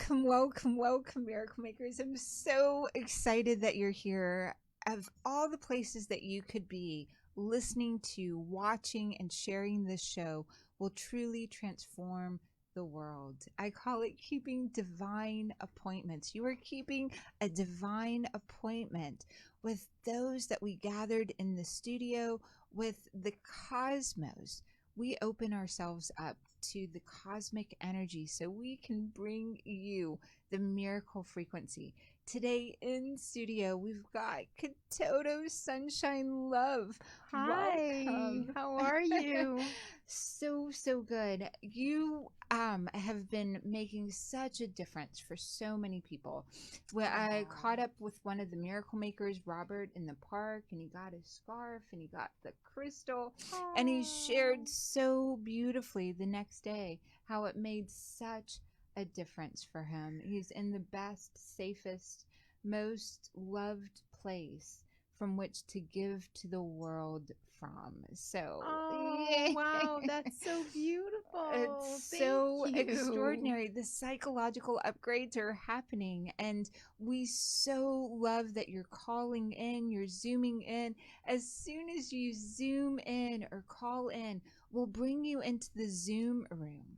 Welcome, Miracle Makers. I'm so excited that you're here. Of all the places that you could be, listening to, watching, and sharing this show will truly transform the world. I call it keeping divine appointments. You are keeping a divine appointment with those that we gathered in the studio, with the cosmos. We open ourselves up to the cosmic energy so we can bring you the miracle frequency. Today in studio, we've got Kitoto Sunshine Love. Hi, Welcome. how are you? So good. You have been making such a difference for so many people. When I Aw. caught up with one of the miracle makers, Robert, in the park, and he got his scarf and he got the crystal, and he shared Oh, so beautifully the next day how it made such a difference for him. He's in the best, safest, most loved place from which to give to the world from. So, oh, yay! wow, that's so beautiful. It's Thank so you. extraordinary. The psychological upgrades are happening, and we so love that you're calling in, you're zooming in. As soon as you zoom in or call in, we'll bring you into the Zoom room.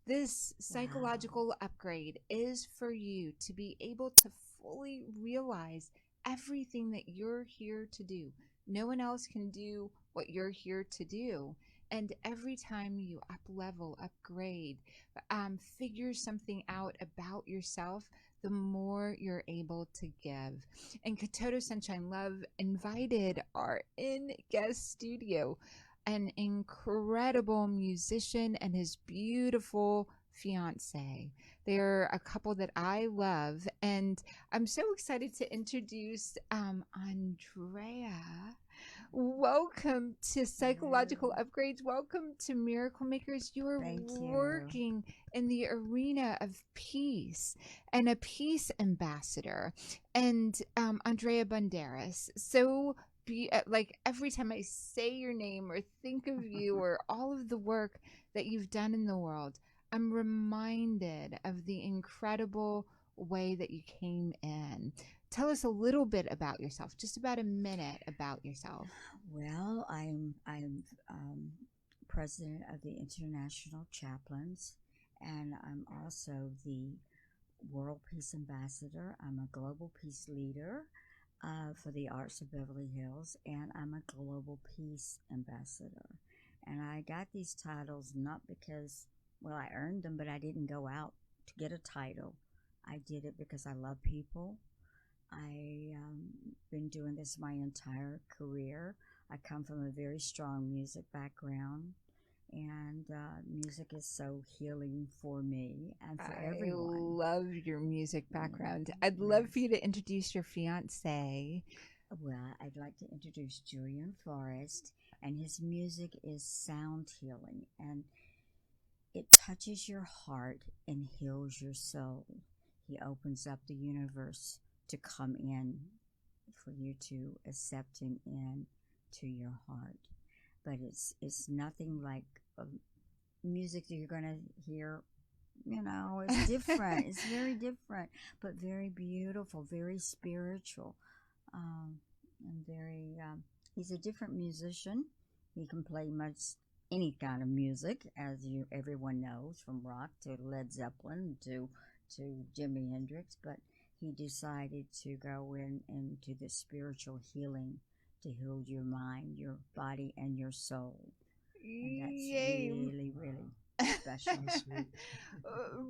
This Wow. psychological upgrade is for you to be able to fully realize everything that you're here to do. No one else can do what you're here to do. And every time you up level, upgrade, figure something out about yourself, the more you're able to give. And Katoto Sunshine Love invited our in guest studio an incredible musician and his beautiful fiance. They're a couple that I love, and I'm so excited to introduce Andrea. Welcome to Psychological Hello. Upgrades. Welcome to Miracle Makers. You are Thank you. working in the arena of peace and a peace ambassador. And Andrea Banderas. So like every time I say your name or think of you or all of the work that you've done in the world, I'm reminded of the incredible way that you came in. Tell us a little bit about yourself, just about a minute about yourself. Well, I'm president of the International Chaplains, and I'm also the World Peace Ambassador. I'm a global peace leader for the Arts of Beverly Hills, and I'm a global peace ambassador. And I got these titles not because, well, I earned them, but I didn't go out to get a title. I did it because I love people. I been doing this my entire career. I come from a very strong music background, and music is so healing for me and for I everyone. love your music Mm, background. I'd love for yes. you to introduce your fiance. Well, I'd like to introduce Julian Forrest, and his music is sound healing, and it touches your heart and heals your soul. He opens up the universe to come in for you to accept him in to your heart. But it's nothing like music that you're gonna hear. It's different. It's very different, but very beautiful, very spiritual, um, and very. He's a different musician. He can play much any kind of music, as you everyone knows, from rock to Led Zeppelin to Jimi Hendrix. But he decided to go into the spiritual healing to heal your mind, your body, and your soul, and that's Yay. really really special. So sweet.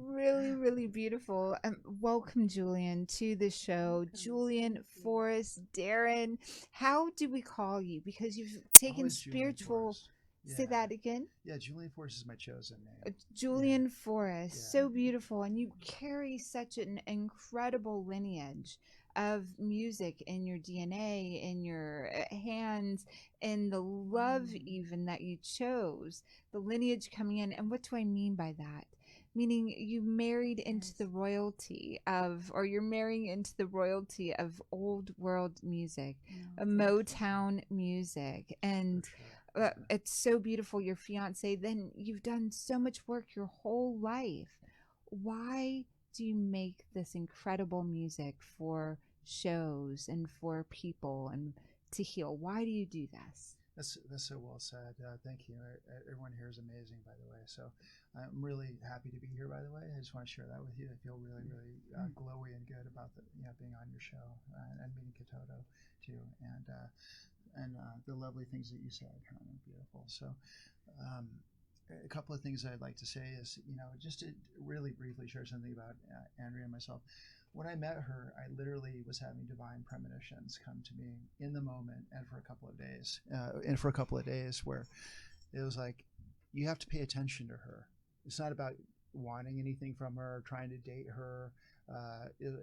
Really, really beautiful. Welcome, Julian, to the show. Welcome. Julian, Thank you. Forrest, Darren. How do we call you? Because you've taken Always Julian spiritual. Forrest. Say Yeah. that again. Yeah, Julian Forrest is my chosen name. Yeah. Julian Forrest, Yeah. so beautiful, and you carry such an incredible lineage of music in your DNA, in your hands, in the love Mm. even that you chose, the lineage coming in. And what do I mean by that? Meaning you married into Yes. the royalty of, or you're marrying into the royalty of old world music, No, thank you. Motown music, For and sure. Yeah. it's so beautiful. Your fiance, then you've done so much work your whole life. Why do you make this incredible music for shows and for people and to heal? Why do you do this? That's so well said. Thank you. Everyone here is amazing, by the way. So I'm really happy to be here, by the way. I just want to share that with you. I feel really, really glowy and good about being on your show and meeting Kitoto too, and the lovely things that you said, Herman, beautiful. So a couple of things I'd like to say is, just to really briefly share something about Andrea and myself. When I met her, I literally was having divine premonitions come to me in the moment and for a couple of days, where it was like, you have to pay attention to her. It's not about wanting anything from her, trying to date her,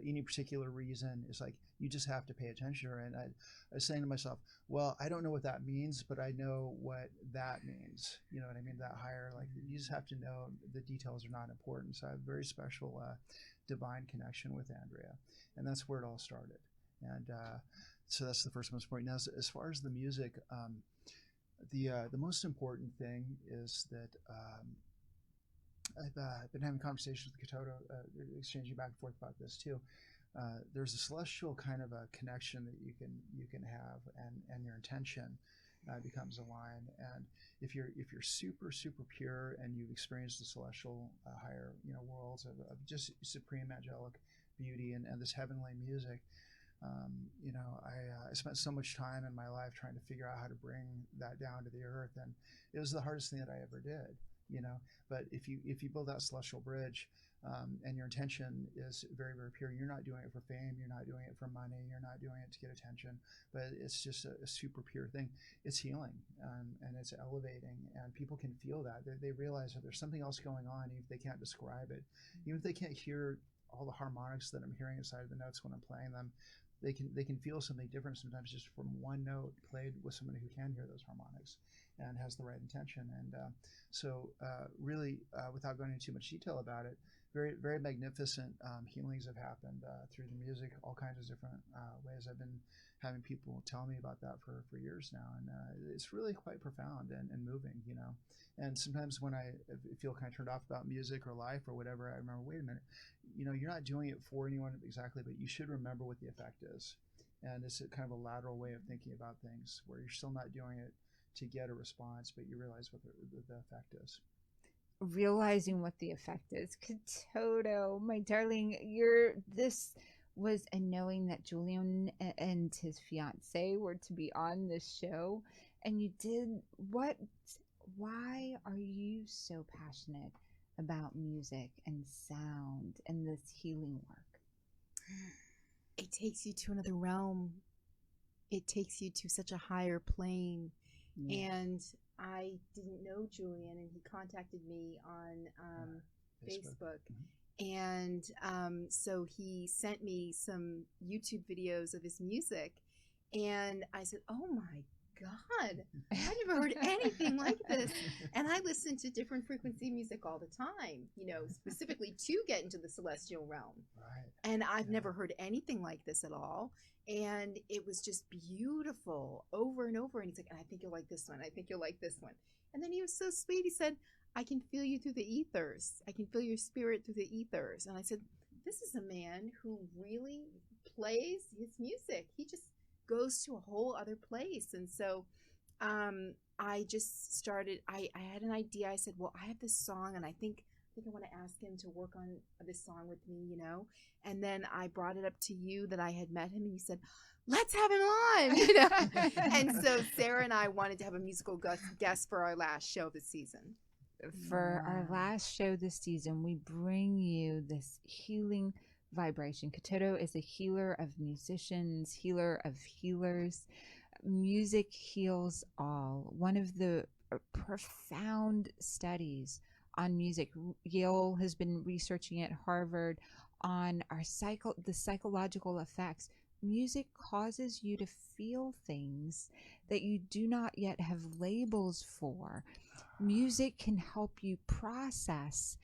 any particular reason. It's like, you just have to pay attention to her. And I was saying to myself, well, I don't know what that means, but I know what that means. You know what I mean? That higher, like, you just have to know the details are not important. So I have a very special divine connection with Andrea, and that's where it all started. And so that's the first most important. Now, as far as the music, the most important thing is that I've been having conversations with Kitoto, exchanging back and forth about this too. There's a celestial kind of a connection that you can have, and your intention becomes aligned. And if you're super pure and you've experienced the celestial higher worlds of just supreme angelic beauty and this heavenly music, I spent so much time in my life trying to figure out how to bring that down to the earth, and it was the hardest thing that I ever did. But if you build that celestial bridge, and your intention is very pure, you're not doing it for fame, you're not doing it for money, you're not doing it to get attention, but it's just a super pure thing. It's healing, and it's elevating, and people can feel that. They realize that there's something else going on, even if they can't describe it, even if they can't hear all the harmonics that I'm hearing inside of the notes when I'm playing them. They can feel something different sometimes just from one note played with somebody who can hear those harmonics and has the right intention. And so really, without going into too much detail about it, very magnificent healings have happened through the music, all kinds of different ways. I've been having people tell me about that for years now, and it's really quite profound and moving, And sometimes when I feel kind of turned off about music or life or whatever, I remember, wait a minute, you're not doing it for anyone exactly, but you should remember what the effect is. And it's a kind of a lateral way of thinking about things, where you're still not doing it to get a response, but you realize what the effect is. Realizing what the effect is. Kitoto, my darling, this was a knowing that Julian and his fiance were to be on this show, and you did what? Why are you so passionate about music and sound and this healing work? It takes you to another realm. It takes you to such a higher plane. Yeah. And I didn't know Julian, and he contacted me on Facebook. And so he sent me some YouTube videos of his music, and I said, oh my God, I never heard anything like this. And I listen to different frequency music all the time, specifically to get into the celestial realm. Right. And I've never heard anything like this at all. And it was just beautiful over and over. And he's like, I think you'll like this one. I think you'll like this one. And then he was so sweet. He said, I can feel you through the ethers. I can feel your spirit through the ethers. And I said, this is a man who really plays his music. He just goes to a whole other place. And so I just started, I had an idea. I said, well, I have this song, and I think I want to ask him to work on this song with me, And then I brought it up to you that I had met him, and you said, let's have him on, And so Sarah and I wanted to have a musical guest for our last show this season. For our last show this season, we bring you this healing vibration. Kitoto is a healer of musicians, healer of healers. Music heals all. One of the profound studies on music, Yale has been researching at Harvard on the psychological effects. Music causes you to feel things that you do not yet have labels for. Music can help you process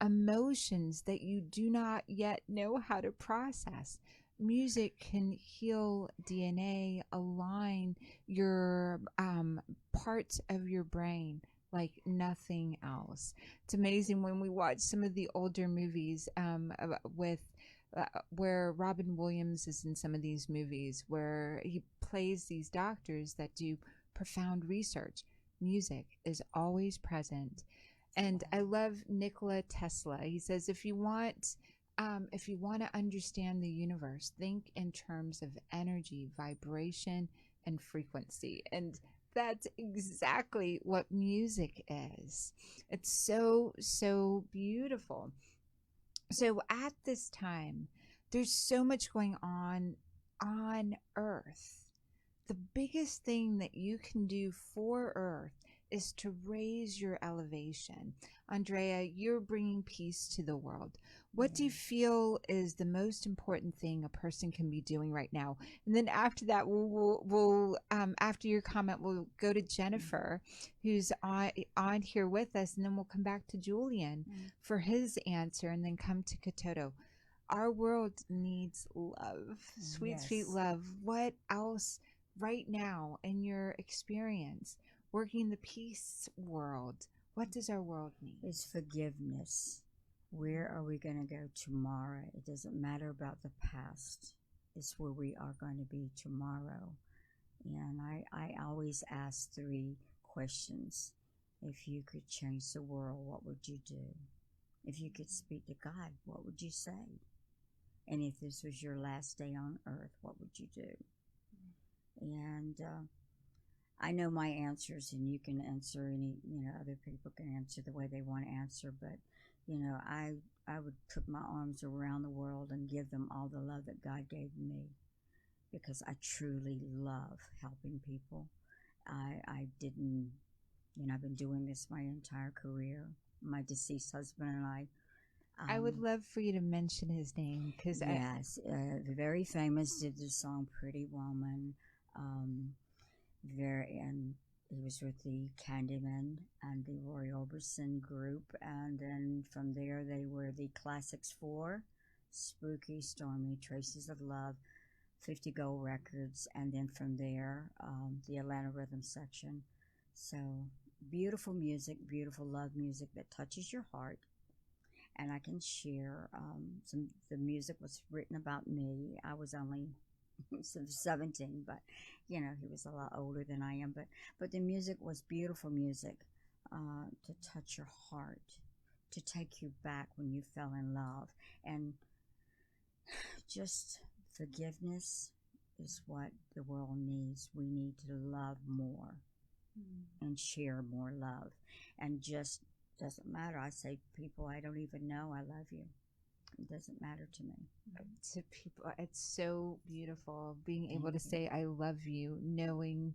emotions that you do not yet know how to process. Music can heal DNA, align your parts of your brain like nothing else. It's amazing when we watch some of the older movies with where Robin Williams is in some of these movies where he plays these doctors that do profound research. Music is always present. And I love Nikola Tesla. He says, if you want to understand the universe, think in terms of energy, vibration, and frequency. And that's exactly what music is. It's so, so beautiful. So at this time, there's so much going on Earth. The biggest thing that you can do for Earth is to raise your elevation. Andrea, you're bringing peace to the world. What do you feel is the most important thing a person can be doing right now? And then after that, we'll after your comment, we'll go to Jennifer, who's on here with us, and then we'll come back to Julian for his answer, and then come to Kitoto. Our world needs love, sweet, sweet love. What else right now in your experience working the peace world? What does our world need? It's forgiveness. Where are we going to go tomorrow? It doesn't matter about the past. It's where we are going to be tomorrow. And I always ask 3 questions. If you could change the world, what would you do? If you could speak to God, what would you say? And if this was your last day on earth, what would you do? And I know my answers, and you can answer any, other people can answer the way they want to answer, but I would put my arms around the world and give them all the love that God gave me, because I truly love helping people. I didn't, I've been doing this my entire career. My deceased husband and I would love for you to mention his name, because yes, very famous, did the song "Pretty Woman." And he was with the Candyman and the Roy Orbison group, and then from there they were the Classics 4, Spooky, Stormy, Traces of Love, 50 Gold Records, and then from there the Atlanta Rhythm section. So beautiful music, beautiful love music that touches your heart. And I can share the music was written about me. I was only 17, but he was a lot older than I am. But the music was beautiful music to touch your heart, to take you back when you fell in love. And just forgiveness is what the world needs. We need to love more and share more love. And just doesn't matter. I say to people I don't even know, I love you. It doesn't matter to me. To people, it's so beautiful being able to say I love you, knowing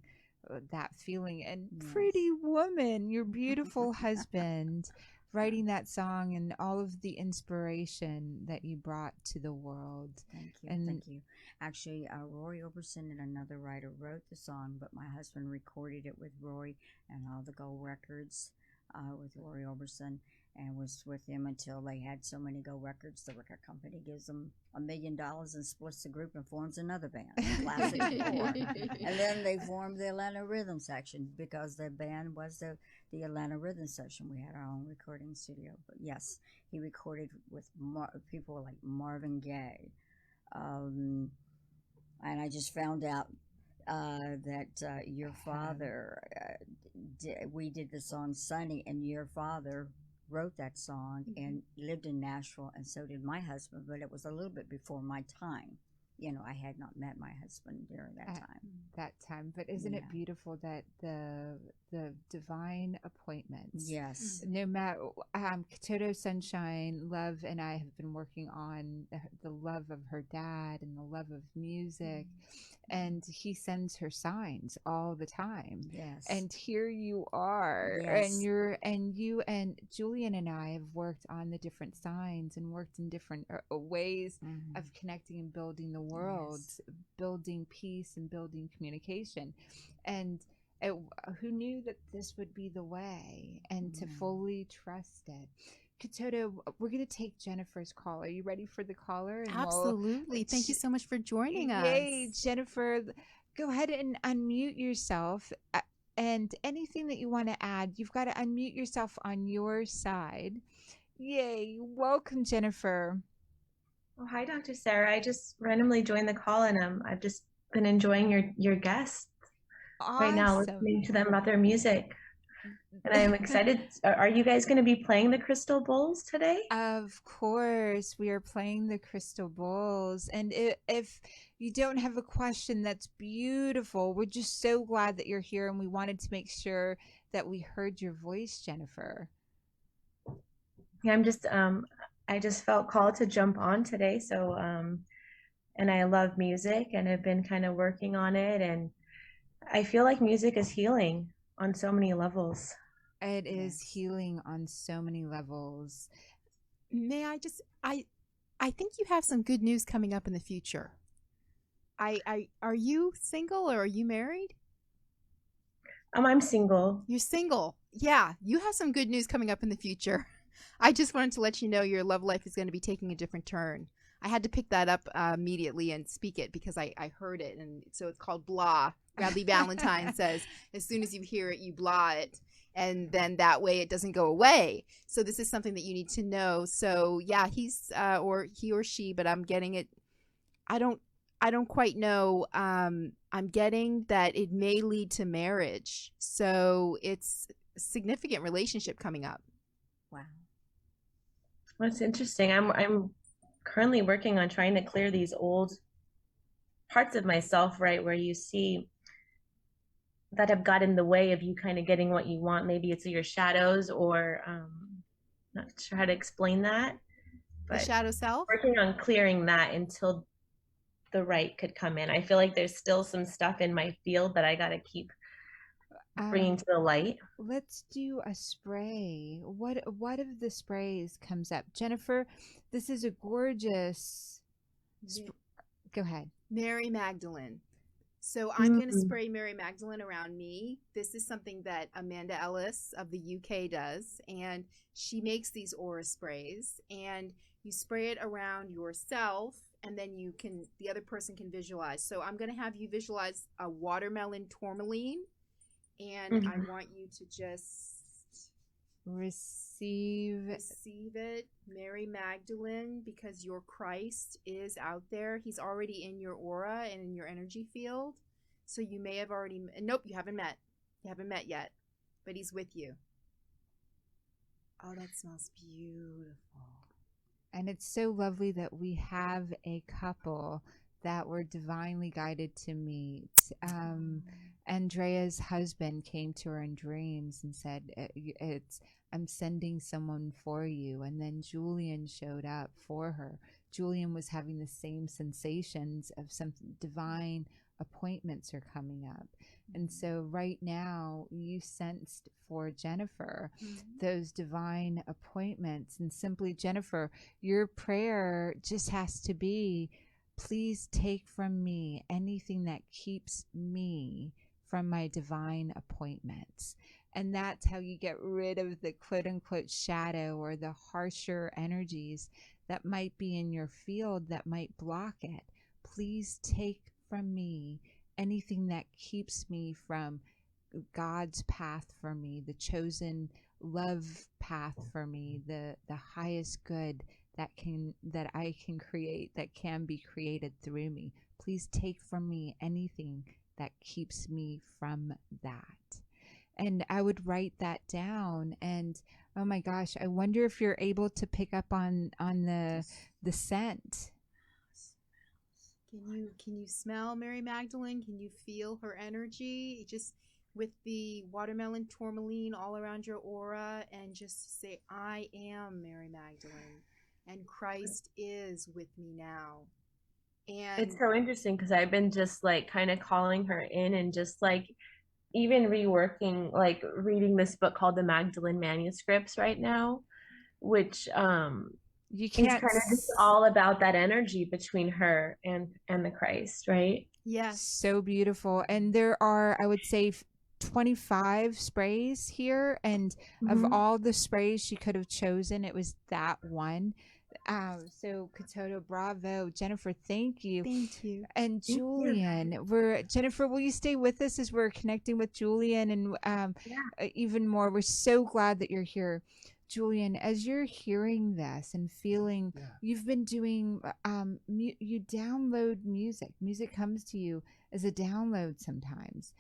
that feeling. And Pretty Woman, your beautiful husband, writing that song and all of the inspiration that you brought to the world. Thank you. Thank you. Actually, Roy Orbison and another writer wrote the song, but my husband recorded it with Roy and all the gold records with Roy Orbison, and was with him until they had so many gold records. The record company gives them $1 million and splits the group and forms another band, Classic 4. And then they formed the Atlanta Rhythm section, because the band was the Atlanta Rhythm section. We had our own recording studio. But yes, he recorded with people like Marvin Gaye. And I just found out that your father, we did the song Sunny, and your father wrote that song and lived in Nashville, and so did my husband, but it was a little bit before my time. I had not met my husband during that time. But isn't it beautiful that the divine appointments? Yes. No matter Kitoto Sunshine Love and I have been working on the love of her dad and the love of music, and he sends her signs all the time. Yes. And here you are, and you and Julian and I have worked on the different signs and worked in different ways of connecting and building the world, building peace and building communication. And who knew that this would be the way, and to fully trust it. Kitoto, we're going to take Jennifer's call. Are you ready for the caller? And Absolutely. Thank you so much for joining us. Yay, Jennifer. Go ahead and unmute yourself. and anything that you want to add, you've got to unmute yourself on your side. Yay. Welcome, Jennifer. Oh, hi, Dr. Sarah. I just randomly joined the call, and I've just been enjoying your guests right now, listening to them about their music. And I am excited. Are you guys going to be playing the Crystal Bowls today? Of course, we are playing the Crystal Bowls. And if you don't have a question, that's beautiful. We're just so glad that you're here, and we wanted to make sure that we heard your voice, Jennifer. Yeah, I just felt called to jump on today. So, and I love music and have been kind of working on it. And I feel like music is healing on so many levels. It is healing on so many levels. May I just, I think you have some good news coming up in the future. Are you single or are you married? I'm single. You're single. Yeah, you have some good news coming up in the future. I just wanted to let you know your love life is going to be taking a different turn. I had to pick that up immediately and speak it because I heard it. And so it's called blah. Bradley Valentine says, as soon as you hear it, you blah it. And then that way it doesn't go away. So this is something that you need to know. So yeah, he's or he or she, but I'm getting it. I don't quite know. I'm getting that it may lead to marriage. So it's a significant relationship coming up. Wow. That's interesting. I'm currently working on trying to clear these old parts of myself, right, where you see that have got in the way of you kind of getting what you want. Maybe it's your shadows, or not sure how to explain that. But the shadow self? Working on clearing that until the right could come in. I feel like there's still some stuff in my field that I got to keep bringing to the light. Let's do a spray. What of the sprays comes up? Jennifer, this is a gorgeous go ahead. Mary Magdalene. So I'm going to spray Mary Magdalene around me. This is something that Amanda Ellis of the UK does, and she makes these aura sprays, and you spray it around yourself, and then the other person can visualize. So I'm going to have you visualize a watermelon tourmaline, and I want you to just receive it, Mary Magdalene, because your Christ is out there. He's already in your aura and in your energy field. So you may have already, nope, you haven't met yet, but he's with you. Oh, that smells beautiful. And it's so lovely that we have a couple that were divinely guided to meet. Andrea's husband came to her in dreams and said, I'm sending someone for you. And then Julian showed up for her. Julian was having the same sensations of some divine appointments are coming up. And so right now you sensed for Jennifer those divine appointments. And simply, Jennifer, your prayer just has to be, please take from me anything that keeps me from my divine appointments. And that's how you get rid of the quote unquote shadow or the harsher energies that might be in your field that might block it. Please take from me anything that keeps me from God's path for me, the chosen love path for me, the highest good that I can create, that can be created through me. Please take from me anything that keeps me from that. And I would write that down. And oh my gosh, I wonder if you're able to pick up on the scent. Can you smell Mary Magdalene? Can you feel her energy? Just with the watermelon tourmaline all around your aura, and just say, I am Mary Magdalene, and Christ is with me now. And it's so interesting because I've been just like kind of calling her in and just like even reworking, like reading this book called The Magdalene Manuscripts right now, which you can't, it's kind of just all about that energy between her and the Christ, right? Yes. So beautiful. And there are, I would say, 25 sprays here, and of all the sprays she could have chosen, it was that one. So Kitoto, bravo. Jennifer, thank you. Thank you. And Thank you. Julian, Jennifer, will you stay with us as we're connecting with Julian and Yeah. even more? We're so glad that you're here. Julian, as you're hearing this and feeling, Yeah. you've been doing, you download music. Music comes to you as a download sometimes.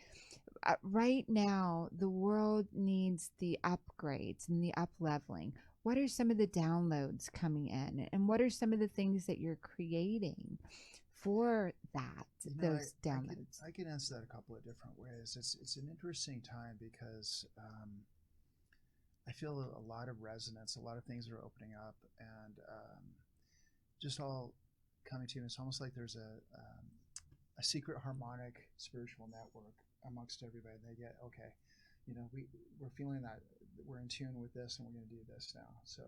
Right now, the world needs the upgrades and the up leveling. What are some of the downloads coming in, and what are some of the things that you're creating for that? Those downloads. I can answer that a couple of different ways. It's an interesting time because I feel a lot of resonance. A lot of things are opening up, and just all coming to you. It's almost like there's a secret harmonic spiritual network amongst everybody. They get, okay, we're feeling that we're in tune with this, and we're going to do this now. So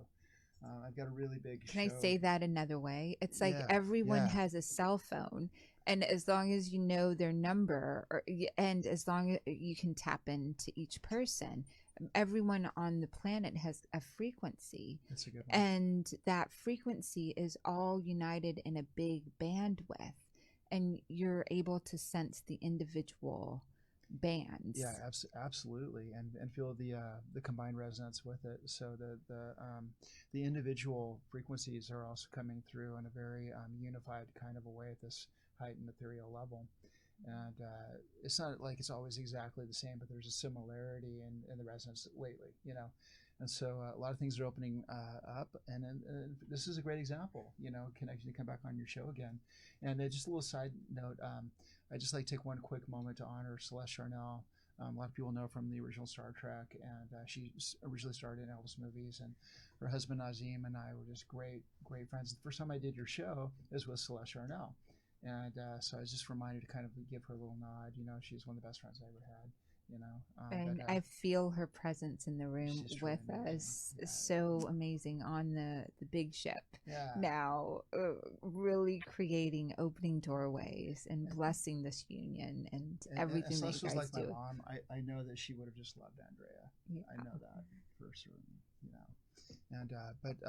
I've got a really big Can I say that another way? It's like Yeah, everyone yeah. has a cell phone, and as long as you know their number, and as long as you can tap into each person, everyone on the planet has a frequency, That's a good one. and that frequency is all united in a big bandwidth, and you're able to sense the individual bands. Yeah, absolutely, and feel the combined resonance with it. So the individual frequencies are also coming through in a very unified kind of a way at this heightened ethereal level. And it's not like it's always exactly the same, but there's a similarity in the resonance lately, And so a lot of things are opening up, and this is a great example, connecting to come back on your show again. And just a little side note, I just like to take one quick moment to honor Celeste Charnel. A lot of people know from the original Star Trek, and she originally starred in Elvis movies. And her husband Nazim and I were just great friends. The first time I did your show is with Celeste Charnel, and so I was just reminded to kind of give her a little nod. She's one of the best friends I ever had. And I feel her presence in the room with us. Yeah. So amazing on the big ship. Yeah. Now, really creating, opening doorways and blessing this union and everything and that Celeste you was guys like do. my mom. I know that she would have just loved Andrea. Yeah. I know that for certain. And but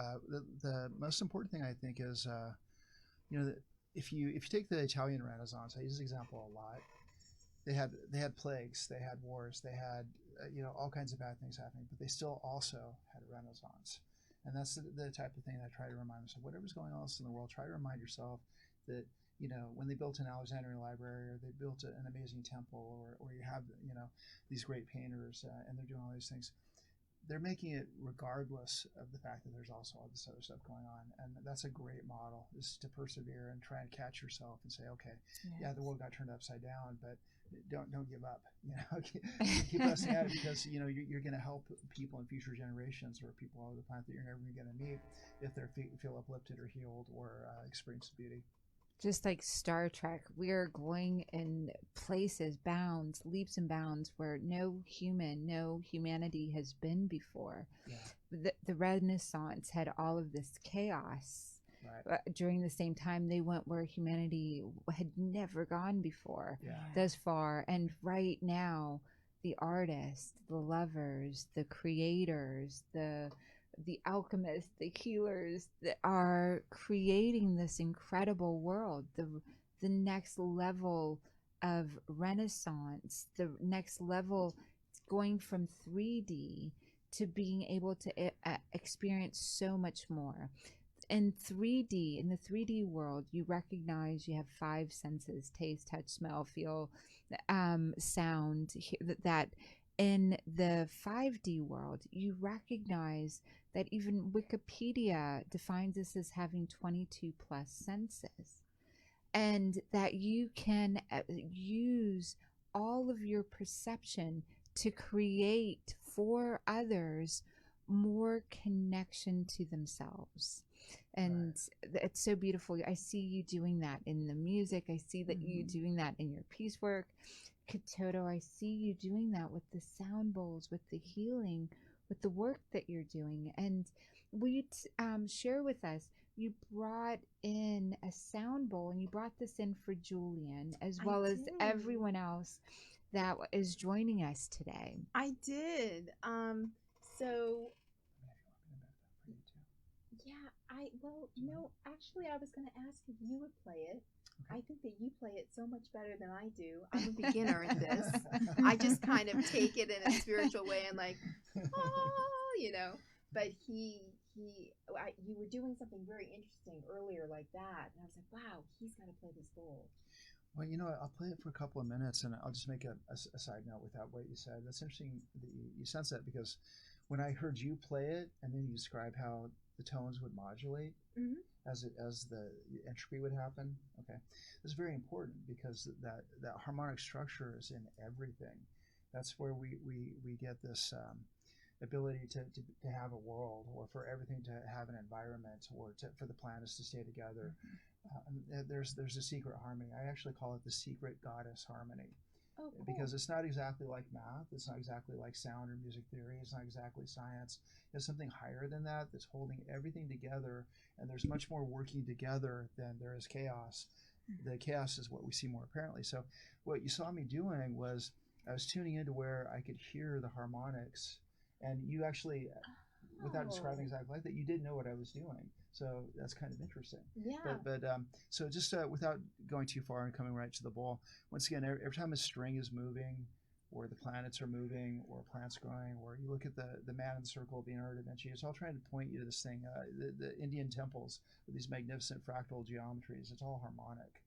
the most important thing I think is if you take the Italian Renaissance, I use this example a lot. They had plagues, they had wars, they had all kinds of bad things happening, but they still also had a Renaissance. And that's the type of thing that I try to remind myself. Whatever's going on else in the world, try to remind yourself that when they built an Alexandrian library, or they built an amazing temple, or you have these great painters, and they're doing all these things. They're making it regardless of the fact that there's also all this other stuff going on, and that's a great model, is to persevere and try and catch yourself and say, okay, yeah, the world got turned upside down, but don't give up. Keep pressing at it, because you're going to help people in future generations, or people all over the planet that you're never going to meet, if they feel uplifted or healed or experience beauty. Just like Star Trek, we are going in places, bounds, leaps and bounds where no humanity has been before. Yeah. The Renaissance had all of this chaos. Right. During the same time, they went where humanity had never gone before, thus far. And right now, the artists, the lovers, the creators, the alchemists, the healers that are creating this incredible world, the next level of Renaissance, the next level, going from 3D to being able to experience so much more. In the 3D world, you recognize you have 5 senses: taste, touch, smell, feel, sound. That in the 5D world, you recognize that even Wikipedia defines this as having 22 plus senses, and that you can use all of your perception to create for others more connection to themselves. And it's so beautiful. I see you doing that in the music. I see that you doing that in your piecework. Kitoto, I see you doing that with the sound bowls, with the healing, with the work that you're doing. And will you share with us, you brought in a sound bowl, and you brought this in for Julian as well as everyone else that is joining us today. I did. So yeah, Actually, I was going to ask if you would play it. Okay. I think that you play it so much better than I do. I'm a beginner in this. I just kind of take it in a spiritual way and like, But you were doing something very interesting earlier like that, and I was like, wow, he's got to play this bowl. Well, I'll play it for a couple of minutes, and I'll just make a side note without what you said. That's interesting that you sense that, because when I heard you play it, and then you describe how the tones would modulate as the entropy would happen. Okay, it's very important, because that harmonic structure is in everything. That's where we get this ability to have a world, or for everything to have an environment, or for the planets to stay together. There's a secret harmony. I actually call it the secret goddess harmony. Oh, cool. Because it's not exactly like math. It's not exactly like sound or music theory. It's not exactly science. It's something higher than that, that's holding everything together. And there's much more working together than there is chaos. The chaos is what we see more apparently. So what you saw me doing was I was tuning into where I could hear the harmonics. And you actually, without describing exactly like that, you did know what I was doing. So that's kind of interesting. Yeah. But so just without going too far and coming right to the ball, once again, every time a string is moving, or the planets are moving, or a plant's growing, or you look at the man in the circle being Da Vinci, it's all trying to point you to this thing. The Indian temples with these magnificent fractal geometries, it's all harmonic.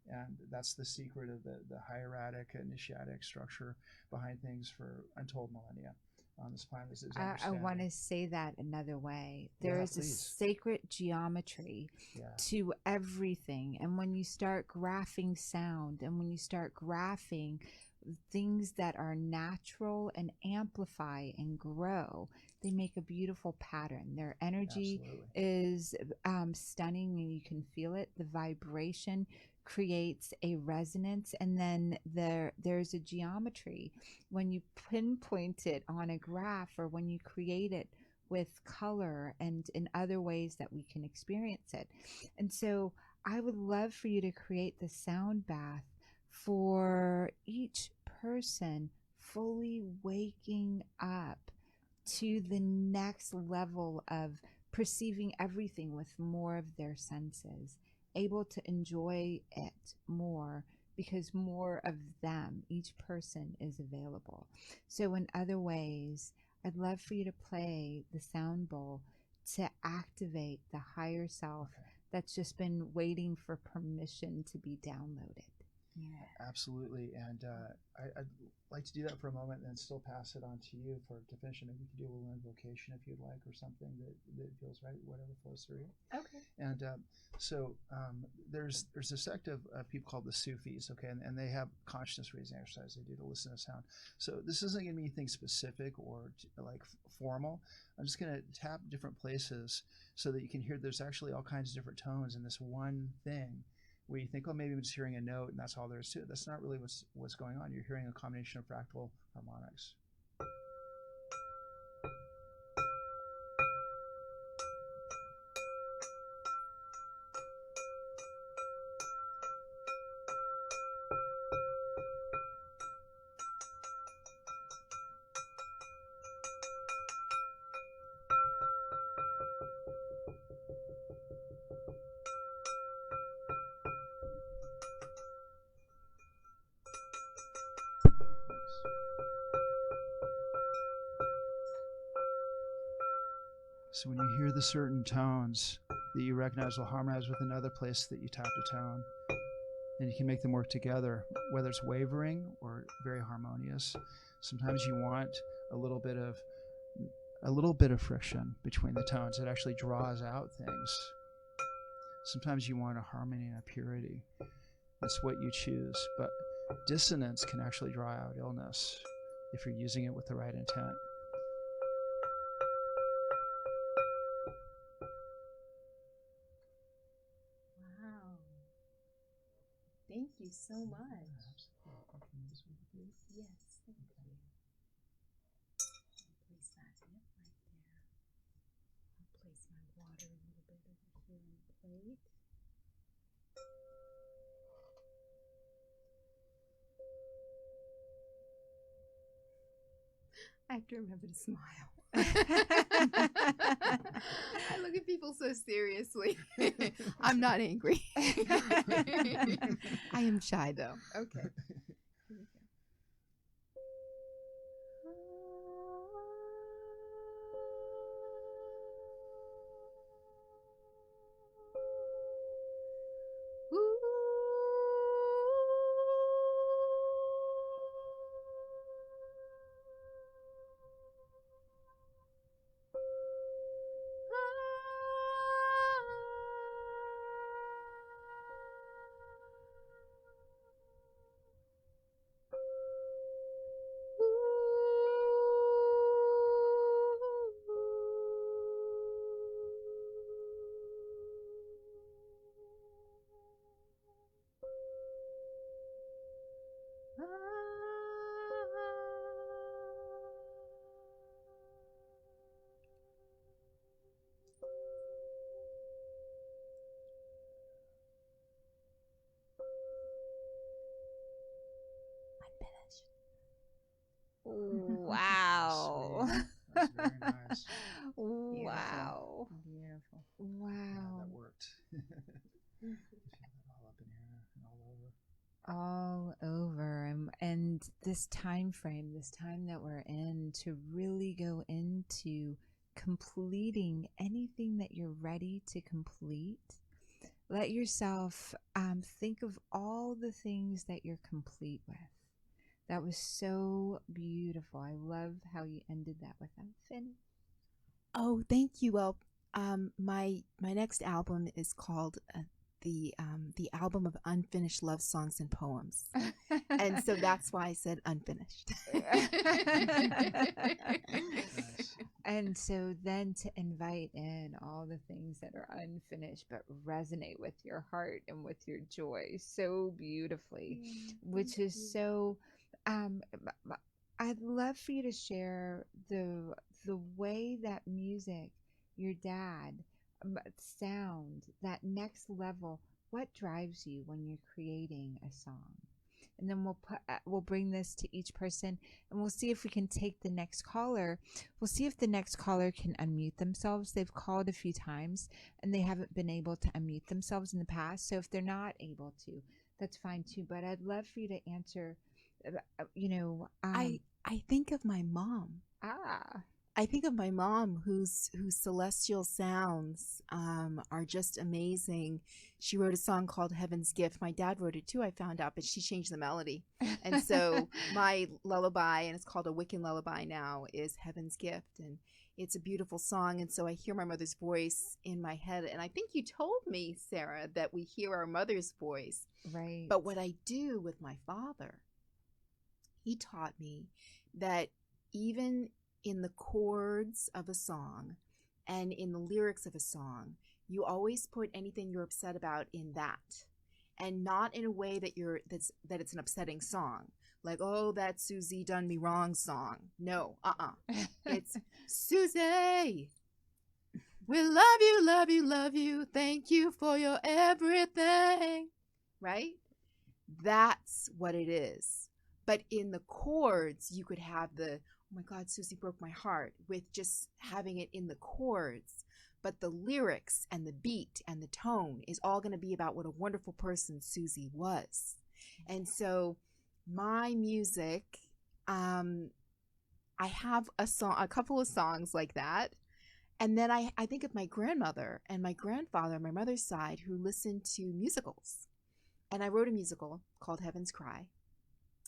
And that's the secret of the hieratic, initiatic structure behind things for untold millennia on this planet. I want to say that another way. There is a sacred geometry to everything. And when you start graphing sound, and when you start graphing things that are natural and amplify and grow, they make a beautiful pattern. Their energy is stunning, and you can feel it. The vibration creates a resonance, and then there's a geometry when you pinpoint it on a graph, or when you create it with color and in other ways that we can experience it. And so I would love for you to create the sound bath for each person fully waking up to the next level of perceiving everything with more of their senses, able to enjoy it more, because more of them, each person, is available. So in other ways, I'd love for you to play the sound bowl to activate the higher self that's just been waiting for permission to be downloaded. Yeah, absolutely. And I'd like to do that for a moment and then still pass it on to you to finish it. Maybe you could do a little invocation if you'd like, or something that feels right, whatever flows through you. Okay. And so there's a sect of people called the Sufis, okay, and they have consciousness raising exercise they do to listen to sound. So this isn't going to be anything specific or formal. I'm just going to tap different places so that you can hear there's actually all kinds of different tones in this one thing, where you think, oh, maybe I'm just hearing a note and that's all there is to it. That's not really what's going on. You're hearing a combination of fractal harmonics. So when you hear the certain tones that you recognize will harmonize with another place that you tapped a tone, and you can make them work together, whether it's wavering or very harmonious. Sometimes you want a little bit of friction between the tones. It actually draws out things. Sometimes you want a harmony and a purity. It's what you choose. But dissonance can actually draw out illness if you're using it with the right intent. Thank you so much. Yes, thank you. I'll place that right there. I'll place my water a little bit over here on the plate. I have to remember to smile. I look at taking people so seriously. I'm not angry. I am shy though. Okay. Here we go. Wow. Sweet. That's very nice. Wow. Beautiful. Wow. Yeah, that worked. Feel that all up in here and all over. All over. And this time frame, this time that we're in, to really go into completing anything that you're ready to complete. Let yourself think of all the things that you're complete with. That was so beautiful. I love how you ended that with that finish. Oh, thank you. Well, my next album is called the album of unfinished love songs and poems, and so that's why I said unfinished. Nice. And so then to invite in all the things that are unfinished but resonate with your heart and with your joy so beautifully, which is so. I'd love for you to share the way that music, your dad, sound, that next level. What drives you when you're creating a song? And then we'll bring this to each person, and we'll see if we can take the next caller. We'll see if the next caller can unmute themselves. They've called a few times and they haven't been able to unmute themselves in the past. So if they're not able to, that's fine too. But I'd love for you to answer. I think of my mom. I think of my mom, whose celestial sounds are just amazing. She wrote a song called Heaven's Gift. My dad wrote it too, I found out, but she changed the melody. And so my lullaby, and it's called a Wiccan lullaby now, is Heaven's Gift. And it's a beautiful song. And so I hear my mother's voice in my head. And I think you told me, Sarah, that we hear our mother's voice. Right. But what I do with my father, he taught me that even in the chords of a song and in the lyrics of a song, you always put anything you're upset about in that, and not in a way that that it's an upsetting song, like, oh, that Susie done me wrong song. No, it's Susie, we love you, love you, love you, thank you for your everything, right? That's what it is. But in the chords, you could have the, oh my God, Susie broke my heart, with just having it in the chords. But the lyrics and the beat and the tone is all going to be about what a wonderful person Susie was. And so my music, I have a couple of songs like that. And then I think of my grandmother and my grandfather on my mother's side, who listened to musicals. And I wrote a musical called Heaven's Cry.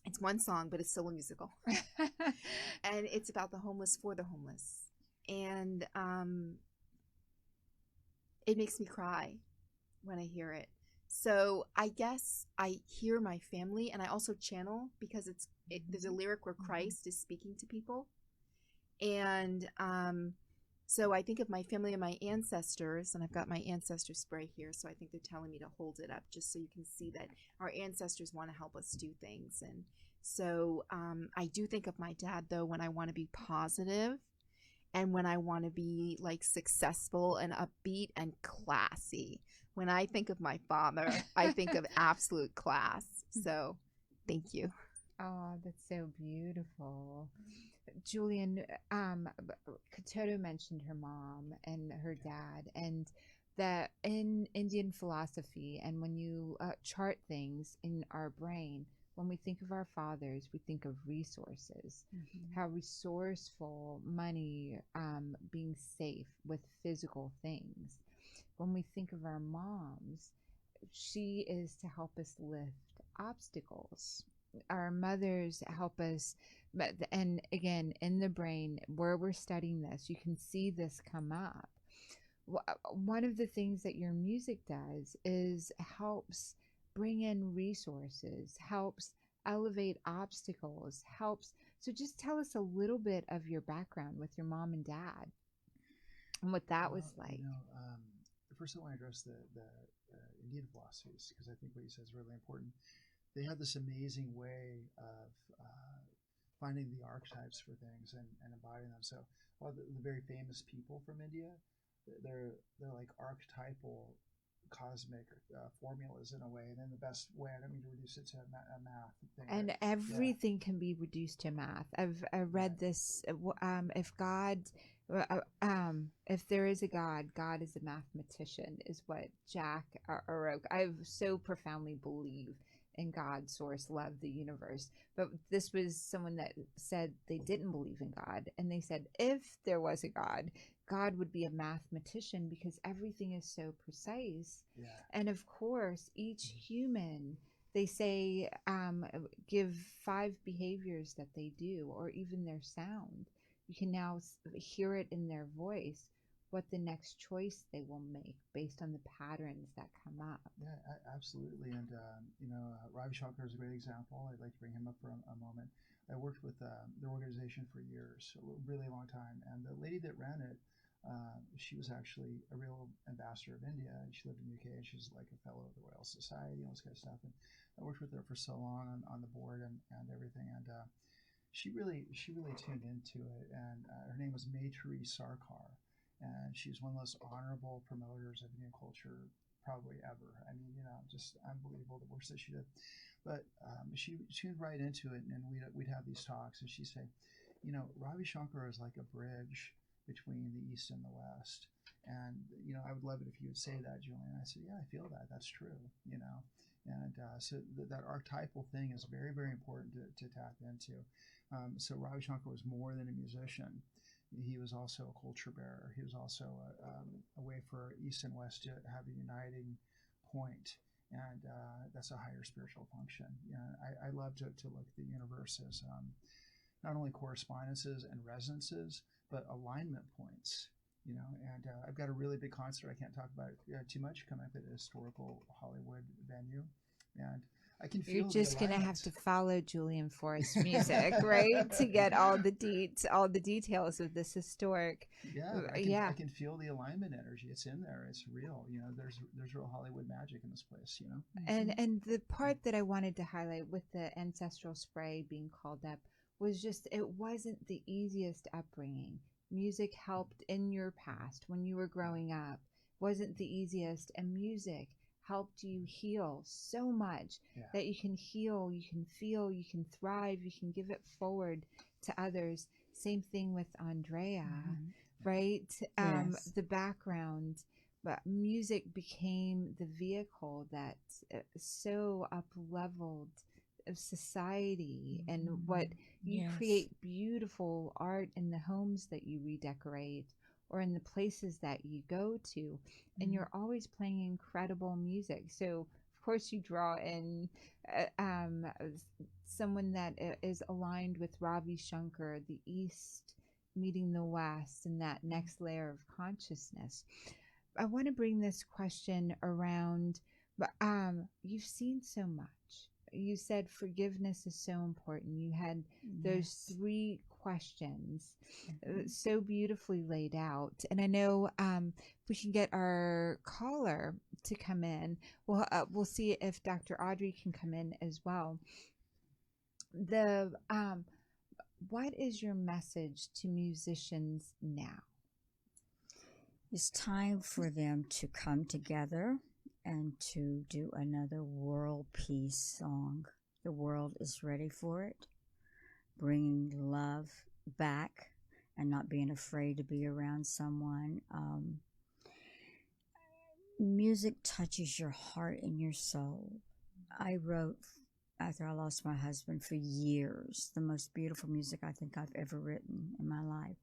It's one song, but it's still a musical. And it's about the homeless for the homeless. And it makes me cry when I hear it. So I guess I hear my family, and I also channel, because there's a lyric where Christ is speaking to people. And so I think of my family and my ancestors, and I've got my ancestor spray here, so I think they're telling me to hold it up just so you can see that our ancestors want to help us do things. And so I do think of my dad, though, when I want to be positive and when I want to be like successful and upbeat and classy. When I think of my father, I think of absolute class. So thank you. Oh, that's so beautiful. Julian, Kitoto mentioned her mom and her dad, and that in Indian philosophy, and when you chart things in our brain, when we think of our fathers, we think of resources, how resourceful, money, being safe with physical things. When we think of our moms, she is to help us lift obstacles. Our mothers help us, and again, in the brain where we're studying this, you can see this come up. One of the things that your music does is helps bring in resources, helps elevate obstacles, helps. So just tell us a little bit of your background with your mom and dad and what that was like. First I want to address the Indian philosophies, because I think what you said is really important. They have this amazing way of finding the archetypes for things and embodying them. So all the very famous people from India, they're like archetypal cosmic formulas in a way, and in the best way. I don't mean to reduce it to a math thing. And everything can be reduced to math. I've read this. If there is a God, God is a mathematician, is what Jack Arok. I so profoundly believe in God, source, love, the universe. But this was someone that said they didn't believe in God, and they said if there was a God, God would be a mathematician, because everything is so precise. Yeah. And of course, each human, they say, give 5 behaviors that they do, or even their sound. You can now hear it in their voice, what the next choice they will make based on the patterns that come up. Yeah, absolutely. And, Ravi Shankar is a great example. I'd like to bring him up for a moment. I worked with their organization for years, a really long time. And the lady that ran it, she was actually a real ambassador of India, and she lived in the UK, and she's like a fellow of the Royal Society and all this kind of stuff. And I worked with her for so long on the board and everything. And she really tuned into it. And her name was Maitri Sarkar. And she's one of the most honorable promoters of Indian culture probably ever. I mean, just unbelievable the work that she did. But she tuned right into it, and we'd have these talks, and she'd say, Ravi Shankar is like a bridge between the East and the West. And, I would love it if you would say that, Julian. I said, yeah, I feel that. That's true, And so that archetypal thing is very, very important to tap into. So Ravi Shankar was more than a musician. He was also a culture bearer. He was also a way for East and West to have a uniting point, and that's a higher spiritual function. I love to look at the universe as not only correspondences and resonances, but alignment points. And I've got a really big concert. I can't talk about it too much, coming up at a historical Hollywood venue, and I can feel You're just going to have to follow Julian Forrest's music, right, to get all the details of this historic. Yeah, I can feel the alignment energy. It's in there. It's real. There's real Hollywood magic in this place. And the part that I wanted to highlight with the ancestral spray being called up was just, it wasn't the easiest upbringing. Music helped in your past when you were growing up. Wasn't the easiest, and music helped you heal so much that you can heal, you can feel, you can thrive, you can give it forward to others. Same thing with Andrea, right? Yes. The background, but music became the vehicle that so up-leveled of society, and what you create beautiful art in the homes that you redecorate, or in the places that you go to, and you're always playing incredible music. So of course you draw in someone that is aligned with Ravi Shankar, the East meeting the West, and that next layer of consciousness. I want to bring this question around, but you've seen so much. You said forgiveness is so important. You had those 3 questions so beautifully laid out. And I know if we can get our caller to come in, we'll see if Dr. Audrey can come in as well. What is your message to musicians now? It's time for them to come together and to do another world peace song. The world is ready for it, bringing love back and not being afraid to be around someone. Music touches your heart and your soul. I wrote, after I lost my husband, for years, the most beautiful music I think I've ever written in my life.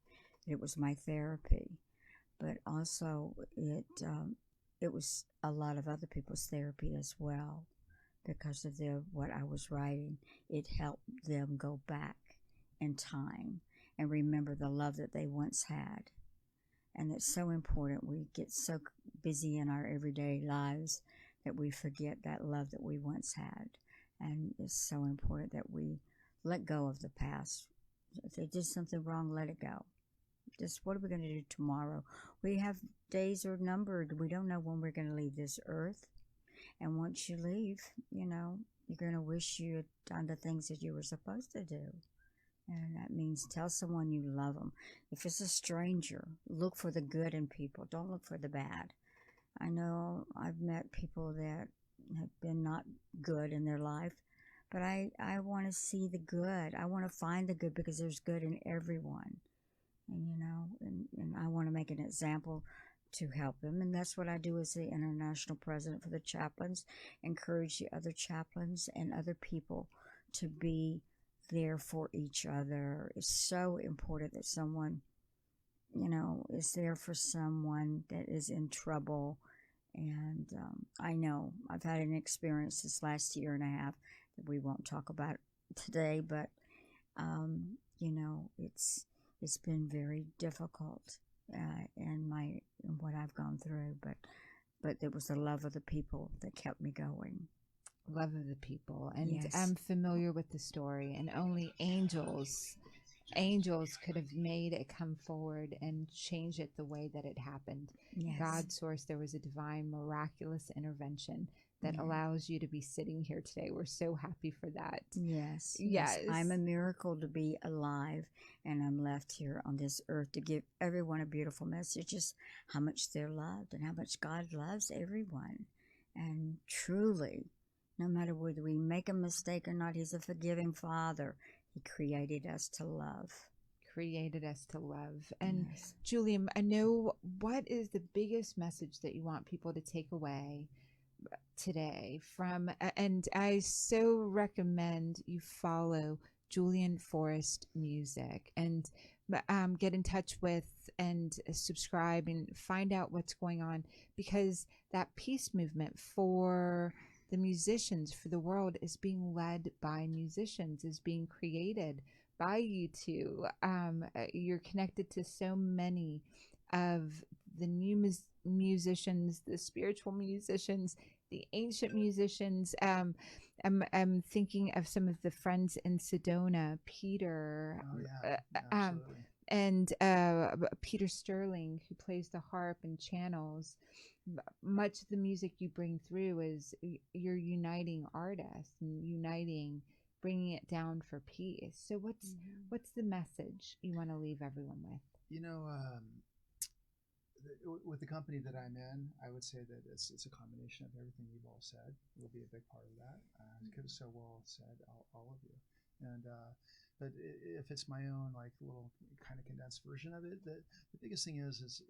It was my therapy, but also it was a lot of other people's therapy as well, because of what I was writing. It helped them go back in time and remember the love that they once had. And it's so important. We get so busy in our everyday lives that we forget that love that we once had. And it's so important that we let go of the past. If they did something wrong, let it go. Just what are we going to do tomorrow? We have days are numbered. We don't know when we're going to leave this earth. And once you leave, you're going to wish you had done the things that you were supposed to do. And that means tell someone you love them. If it's a stranger, look for the good in people. Don't look for the bad. I know I've met people that have been not good in their life, but I want to see the good. I want to find the good, because there's good in everyone. And I want to make an example to help them. And that's what I do as the international president for the chaplains. Encourage the other chaplains and other people to be there for each other. It's so important that someone, is there for someone that is in trouble. And I know I've had an experience this last year and a half that we won't talk about today, but it's been very difficult in what I've gone through, but it was the love of the people that kept me going. Love of the people. And Yes. I'm familiar with the story, and only angels could have made it come forward and change it the way that it happened. Yes. God's source, there was a divine, miraculous intervention that Yeah. allows you to be sitting here today. We're so happy for that. Yes. Yes. I'm a miracle to be alive, and I'm left here on this earth to give everyone a beautiful message, just how much they're loved and how much God loves everyone. And truly, no matter whether we make a mistake or not, He's a forgiving Father. He created us to love. And yes. Julian, I know, what is the biggest message that you want people to take away today from, and I so recommend you follow Julian Forrest Music and get in touch with and subscribe and find out what's going on, because that peace movement for the musicians, for the world, is being led by musicians, is being created by you two. You're connected to so many of the new musicians, the spiritual musicians, the ancient musicians. I'm thinking of some of the friends in Sedona, Peter, Absolutely. and Peter Sterling, who plays the harp and channels. Much of the music you bring through is you're uniting artists and bringing it down for peace. So what's the message you want to leave everyone with? With the company that I'm in, I would say that it's a combination of everything you've all said. Will be a big part of that. Because it's so well said, all of you. And but if it's my own little kind of condensed version of it, the biggest thing is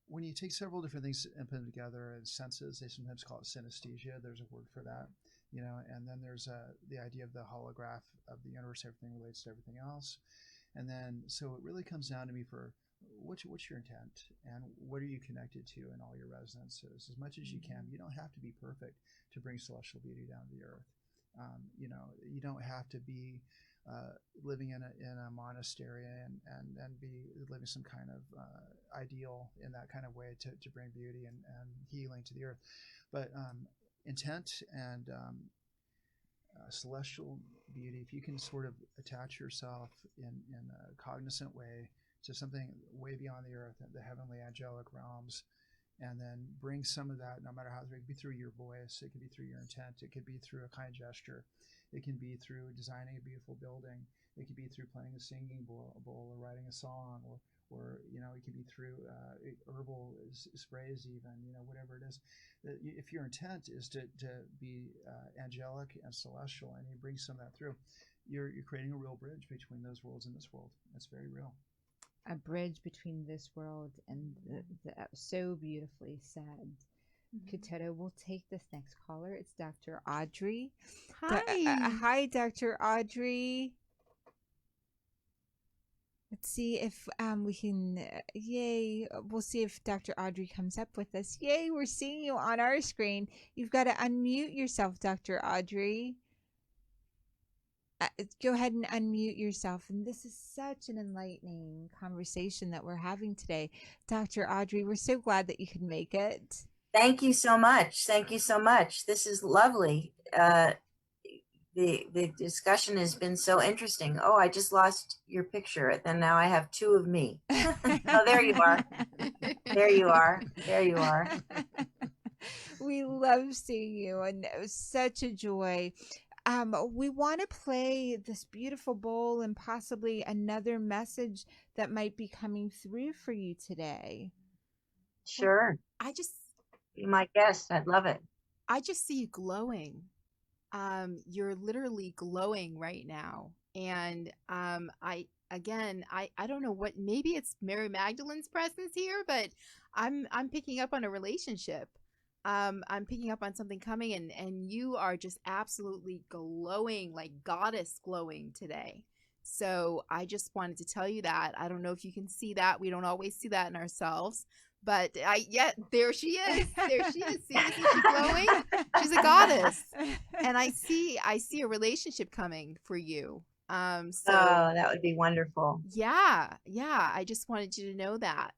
when you take several different things and put them together as senses, they sometimes call it synesthesia. There's a word for that, and then there's the idea of the holograph of the universe. Everything relates to everything else. And then, so it really comes down to me for what's your intent and what are you connected to in all your resonances as much as you can. You don't have to be perfect to bring celestial beauty down to the earth. You don't have to be living in a monastery and be living some kind of ideal in that kind of way to bring beauty and healing to the earth. But intent and celestial beauty, if you can sort of attach yourself in a cognizant way to something way beyond the earth, the heavenly angelic realms, and then bring some of that, no matter how, it could be through your voice, it could be through your intent, it could be through a kind gesture, it can be through designing a beautiful building, it could be through playing a singing bowl or writing a song, or it can be through herbal sprays even, whatever it is. If your intent is to be angelic and celestial, and you bring some of that through, you're creating a real bridge between those worlds and this world. That's very real. A bridge between this world and the so beautifully said. Kitoto, we'll take this next caller. It's Dr. Audrey. Hi. Hi, Dr. Audrey. Let's see if we can. Yay! We'll see if Dr. Audrey comes up with us. Yay! We're seeing you on our screen. You've got to unmute yourself, Dr. Audrey. Go ahead and unmute yourself. And this is such an enlightening conversation that we're having today, Dr. Audrey. We're so glad that you could make it. Thank you so much. Thank you so much. This is lovely. The discussion has been so interesting. Oh, I just lost your picture. And now I have two of me. Oh, there you are. There you are. There you are. We love seeing you, and it was such a joy. We want to play this beautiful bowl and possibly another message that might be coming through for you today. Sure. I just Be my guest. I'd love it. I just see you glowing. You're literally glowing right now. And I don't know what, maybe it's Mary Magdalene's presence here, but I'm picking up on a relationship. I'm picking up on something coming, and you are just absolutely glowing, like goddess glowing today. So I just wanted to tell you that. I don't know if you can see that. We don't always see that in ourselves. But there she is. There she is. See, isn't she glowing? She's a goddess. And I see a relationship coming for you. So that would be wonderful. Yeah. I just wanted you to know that.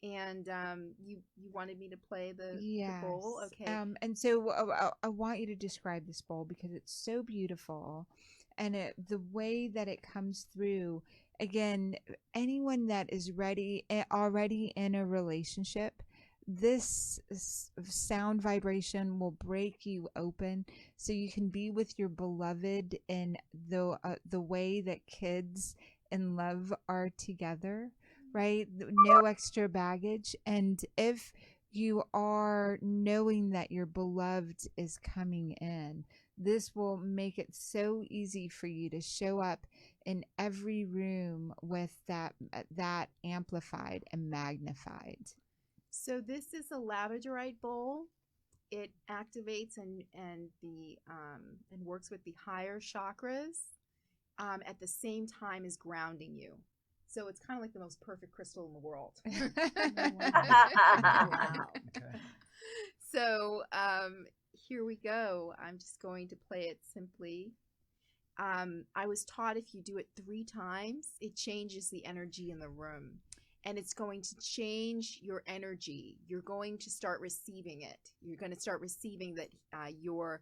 You wanted me to play the bowl? Okay. And so I want you to describe this bowl because it's so beautiful, and the way that it comes through. Again, anyone that is already in a relationship, this sound vibration will break you open so you can be with your beloved in the way that kids in love are together, right? No extra baggage. And if you are knowing that your beloved is coming in, this will make it so easy for you to show up in every room with that amplified and magnified. So this is a labradorite bowl. It activates and works with the higher chakras at the same time as grounding you. So it's kind of like the most perfect crystal in the world. Wow. Okay. So here we go. I'm just going to play it simply. I was taught if you do it 3 times, it changes the energy in the room. And it's going to change your energy. You're going to start receiving it. You're going to start receiving that your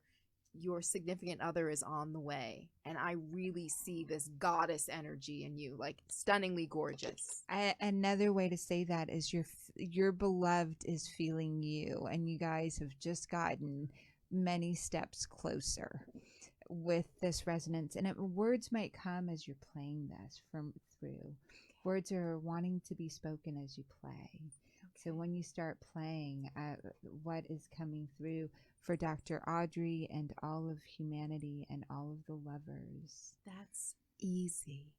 significant other is on the way. And I really see this goddess energy in you, like stunningly gorgeous. Another way to say that is your beloved is feeling you, and you guys have just gotten many steps closer with this resonance. And words might come as you're playing this through. Words are wanting to be spoken as you play. So when you start playing, what is coming through for Dr. Audrey and all of humanity and all of the lovers? That's easy.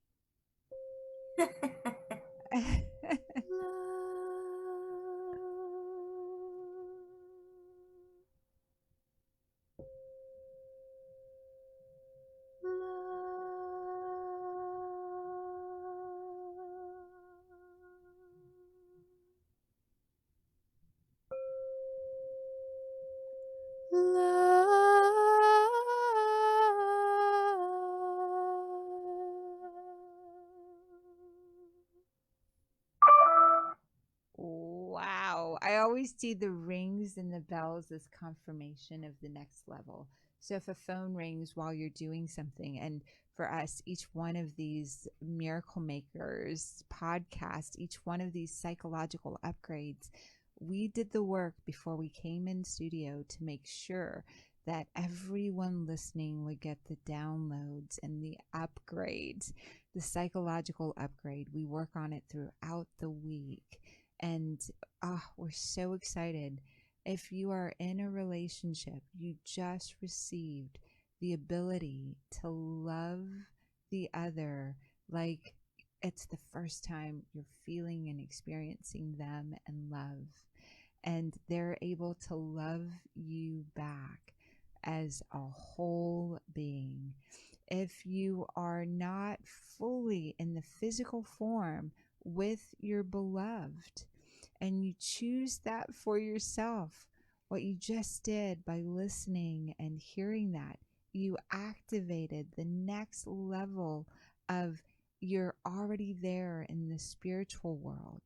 Wow. I always see the rings and the bells as confirmation of the next level. So if a phone rings while you're doing something, and for us, each one of these Miracle Makers podcasts, each one of these psychological upgrades, we did the work before we came in studio to make sure that everyone listening would get the downloads and the upgrades, the psychological upgrade. We work on it throughout the week. And we're so excited. If you are in a relationship, you just received the ability to love the other like it's the first time you're feeling and experiencing them and love. And they're able to love you back as a whole being. If you are not fully in the physical form with your beloved, and you choose that for yourself, what you just did by listening and hearing that, you activated the next level of you're already there in the spiritual world.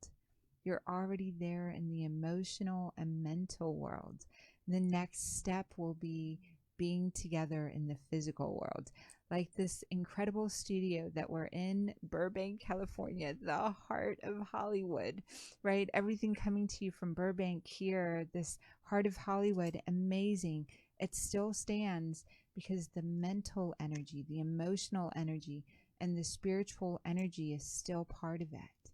You're already there in the emotional and mental world. The next step will be being together in the physical world. Like this incredible studio that we're in Burbank, California, the heart of Hollywood, right? Everything coming to you from Burbank here, this heart of Hollywood, amazing. It still stands because the mental energy, the emotional energy, and the spiritual energy is still part of it.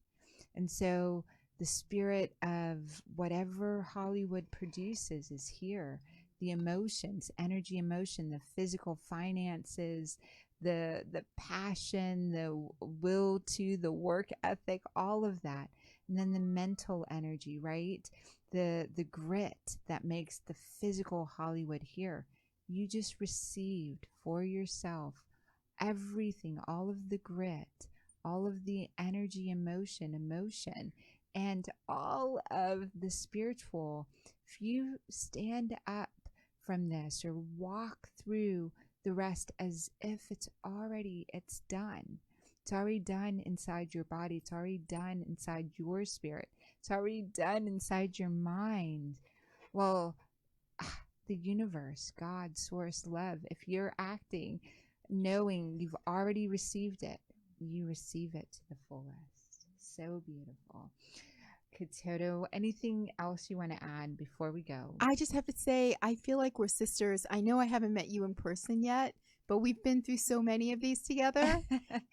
And so the spirit of whatever Hollywood produces is here. The emotions, energy, emotion, the physical finances, the passion, the will to, the work ethic, all of that. And then the mental energy, right? The grit that makes the physical Hollywood here. You just received for yourself everything, all of the grit, all of the energy, emotion, and all of the spiritual. If you stand up from this or walk through the rest as if it's done. It's already done inside your body. It's already done inside your spirit. It's already done inside your mind. Well, the universe, God, source, love, if you're acting knowing you've already received it, you receive it to the fullest. So beautiful. Kitoto, anything else you want to add before we go? I just have to say, I feel like we're sisters. I know I haven't met you in person yet, but we've been through so many of these together.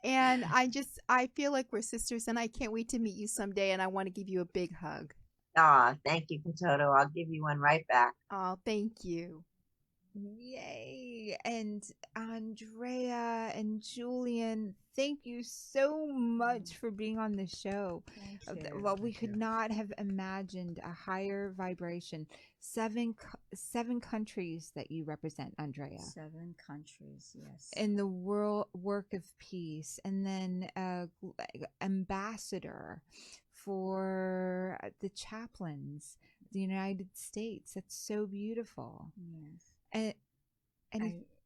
And I feel like we're sisters, and I can't wait to meet you someday, and I want to give you a big hug. Ah, thank you, Kitoto. I'll give you one right back. Oh, thank you. Yay. And Andrea and Julian, thank you so much for being on the show. Thank you. Well, we Thank could you. not have imagined a higher vibration. Seven countries that you represent, Andrea. 7 countries, yes. In the world work of peace, and then ambassador for the chaplains, the United States. That's so beautiful. Yes. And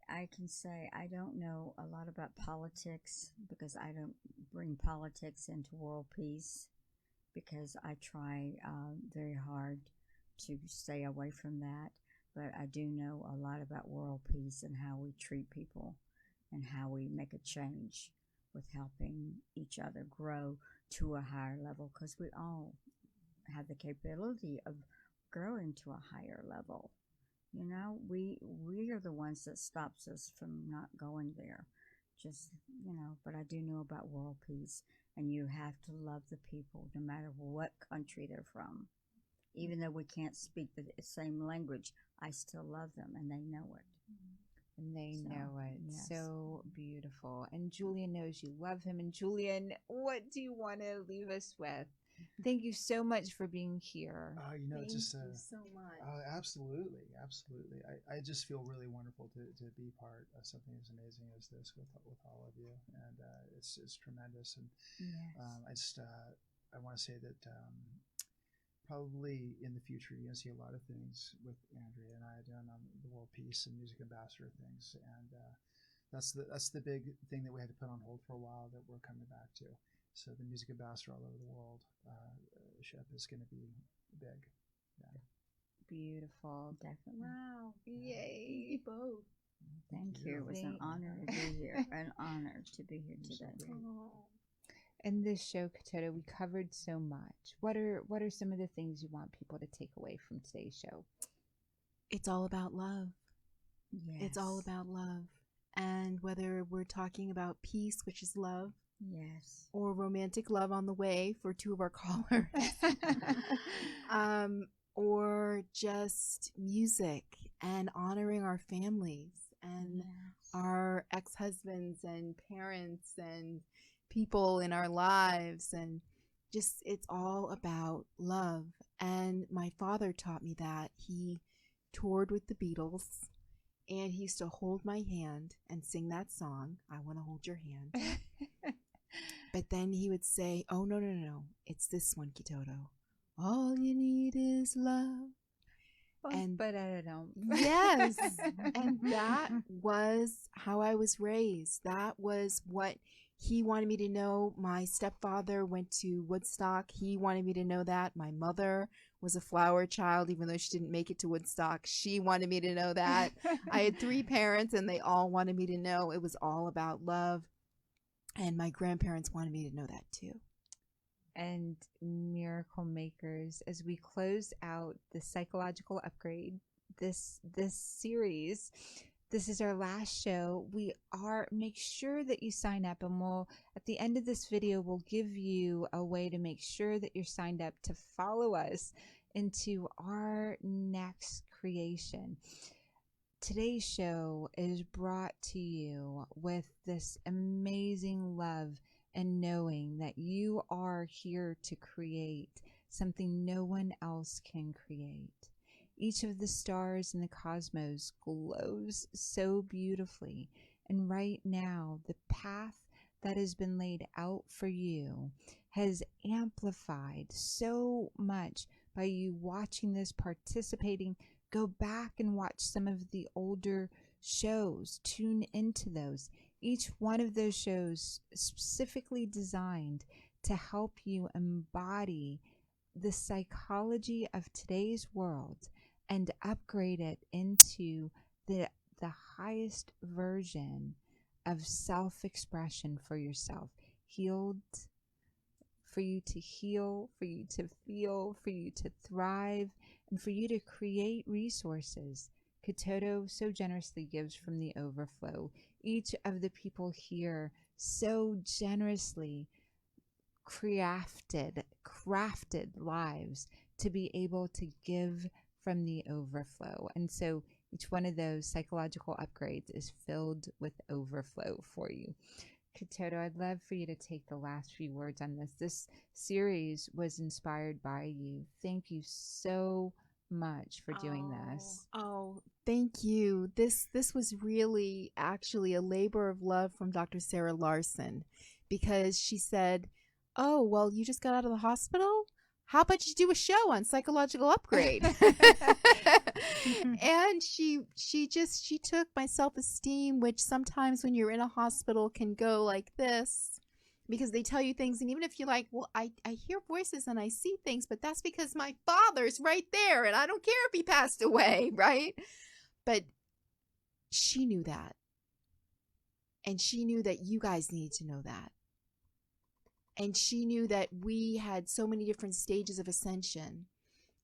I can say I don't know a lot about politics because I don't bring politics into world peace, because I try very hard to stay away from that. But I do know a lot about world peace and how we treat people and how we make a change with helping each other grow to a higher level, because we all have the capability of growing to a higher level. You know, we are the ones that stops us from not going there. Just, but I do know about world peace, and you have to love the people no matter what country they're from. Even though we can't speak the same language, I still love them, and they know it. And they know it. Yes. So beautiful. And Julian knows you love him. And Julian, what do you want to leave us with? Thank you so much for being here. It's just Thank you so much. absolutely. I just feel really wonderful to be part of something as amazing as this with all of you, and it's tremendous. And Yes. I want to say that probably in the future you're going to see a lot of things with Andrea and I doing on the world peace and music ambassador things, and that's the big thing that we had to put on hold for a while that we're coming back to. So the music ambassador all over the world ship is going to be big. Yeah. Beautiful. Definitely. Wow. Yay. You both. Thank you. It was an honor to be here. An honor to be here today. In this show, Kitoto, we covered so much. What are some of the things you want people to take away from today's show? It's all about love. Yes. It's all about love. And whether we're talking about peace, which is love, Yes. or romantic love on the way for 2 of our callers, or just music and honoring our families and Yes. our ex-husbands and parents and people in our lives, and just it's all about love. And my father taught me that. He toured with the Beatles, and he used to hold my hand and sing that song, I Want to Hold Your Hand. But then he would say, oh, no, no, no, it's this one, Kitoto. All you need is love. And but I don't know. Yes. And that was how I was raised. That was what he wanted me to know. My stepfather went to Woodstock. He wanted me to know that. My mother was a flower child, even though she didn't make it to Woodstock. She wanted me to know that. I had 3 parents, and they all wanted me to know it was all about love. And my grandparents wanted me to know that too. And miracle makers, as we close out the psychological upgrade, this series, this is our last show. Make sure that you sign up, and we'll, at the end of this video, we'll give you a way to make sure that you're signed up to follow us into our next creation. Today's show is brought to you with this amazing love and knowing that you are here to create something no one else can create. Each of the stars in the cosmos glows so beautifully, and right now the path that has been laid out for you has amplified so much by you watching this, participating. Go back and watch some of the older shows, tune into those. Each one of those shows specifically designed to help you embody the psychology of today's world and upgrade it into the highest version of self-expression for yourself. Healed, for you to heal, for you to feel, for you to thrive, and for you to create resources. Kitoto so generously gives from the overflow. Each of the people here so generously crafted lives to be able to give from the overflow. And so each one of those psychological upgrades is filled with overflow for you. Kitoto, I'd love for you to take the last few words on this. This series was inspired by you. Thank you so much for doing this. Oh, thank you. This was really actually a labor of love from Dr. Sarah Larsen, because she said, oh, well, you just got out of the hospital? How about you do a show on psychological upgrade? And she took my self-esteem, which sometimes when you're in a hospital can go like this, because they tell you things, and even if you're like, well, I hear voices and I see things, but that's because my father's right there and I don't care if he passed away, right? But she knew that. And she knew that you guys needed to know that. And she knew that we had so many different stages of ascension,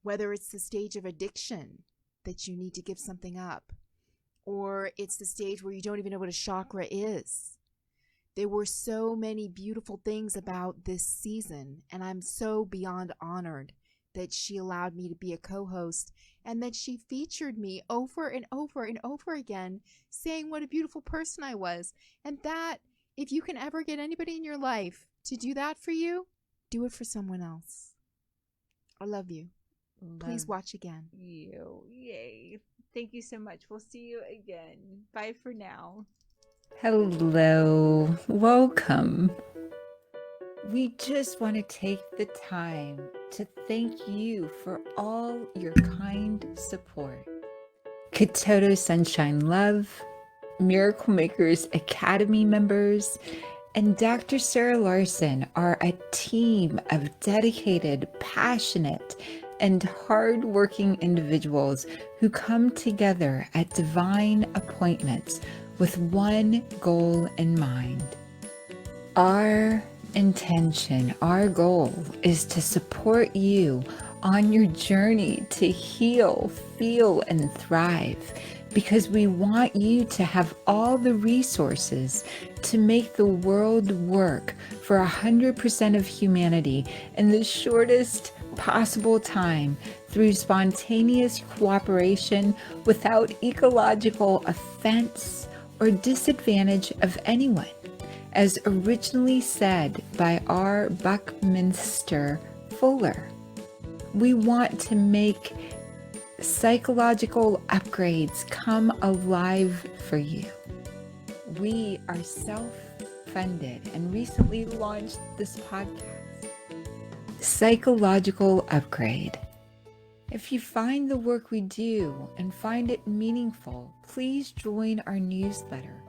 whether it's the stage of addiction that you need to give something up, or it's the stage where you don't even know what a chakra is. There were so many beautiful things about this season, and I'm so beyond honored that she allowed me to be a co-host and that she featured me over and over and over again, saying what a beautiful person I was. And that, if you can ever get anybody in your life to do that for you, do it for someone else. I love you. Please watch again. You. Yay. Thank you so much. We'll see you again. Bye for now. Hello. Welcome. We just want to take the time to thank you for all your kind support. Kitoto Sunshine Love, Miracle Makers Academy members, and Dr. Sarah Larsen are a team of dedicated, passionate, and hard-working individuals who come together at divine appointments with one goal in mind. Our intention, our goal is to support you on your journey to heal, feel, and thrive, because we want you to have all the resources to make the world work for 100% of humanity in the shortest possible time through spontaneous cooperation without ecological offense or disadvantage of anyone, as originally said by R. Buckminster Fuller. We want to make psychological upgrades come alive for you. We are self-funded and recently launched this podcast, Psychological Upgrade. If you find the work we do and find it meaningful, please join our newsletter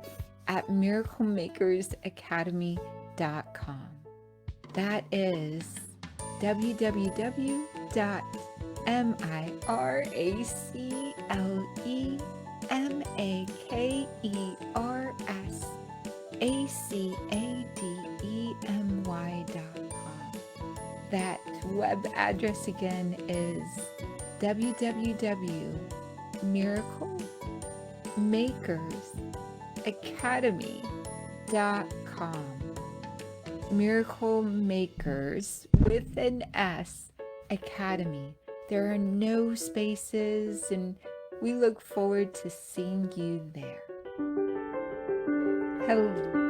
at miraclemakersacademy.com. That is www.miraclemakersacademy.com. That web address again is www.miraclemakersacademy.com. Miracle Makers with an S Academy. There are no spaces, and we look forward to seeing you there. Hello.